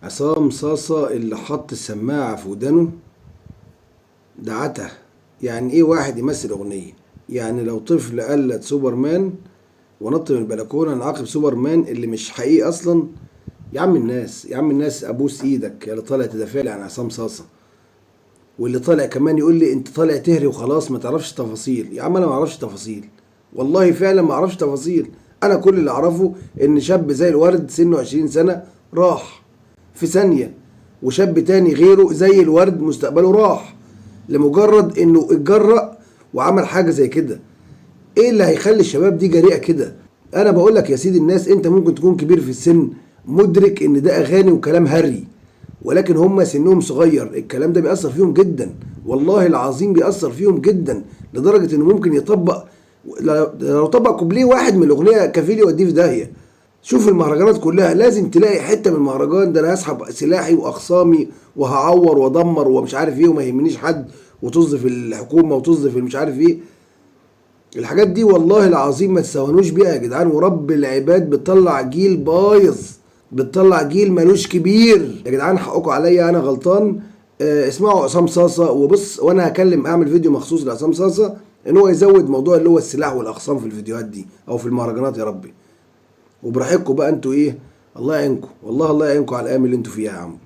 عصام صاصة اللي حط السماعة في ودانه ده عته. يعني ايه واحد يمثل اغنية؟ يعني لو طفل قلد سوبرمان ونط من البلكونة نعاقب سوبرمان اللي مش حقيقي اصلا. يا عم الناس، يا عم الناس، ابوس ايدك يا اللي طالع تدافع لي عن عصام صاصة، واللي طالع كمان يقول لي انت طالع تهري وخلاص ما تعرفش تفاصيل. يا عم انا ما اعرفش تفاصيل، والله فعلا ما اعرفش تفاصيل. انا كل اللي اعرفه ان شاب زي الورد سنه 20 سنة راح في ثانية، وشاب تاني غيره زي الورد مستقبله راح لمجرد انه اتجرأ وعمل حاجة زي كده. ايه اللي هيخلي الشباب دي جريئة كده؟ انا بقول لك يا سيدي الناس، انت ممكن تكون كبير في السن مدرك ان ده اغاني وكلام هري، ولكن هم سنهم صغير، الكلام ده بيأثر فيهم جدا، والله العظيم بيأثر فيهم جدا لدرجة انه ممكن يطبق. لو طبق كوبليه واحد من الاغنية كفيل يوديه في داهية. شوف المهرجانات كلها لازم تلاقي حتة من المهرجان ده انا هسحب سلاحي واخصامي وهعور وادمر ومش عارف ايه وما يهمنيش حد، وطز في الحكومة وطز في مش عارف ايه. الحاجات دي والله العظيم ما تستهونوش بيها يا جدعان، ورب العباد بتطلع جيل بايظ، بتطلع جيل ملوش كبير يا جدعان. حقكم عليا انا غلطان. اسمعوا عصام صاصة وبص، وانا هكلم اعمل فيديو مخصوص لعصام صاصة ان هو يزود موضوع اللي هو السلاح والاخصام في الفيديوهات دي او في المهرجانات يا ربي. وبراحتكم بقى انتوا ايه، الله يعينكم، والله الله يعينكم على الايام اللي انتوا فيها يا عم.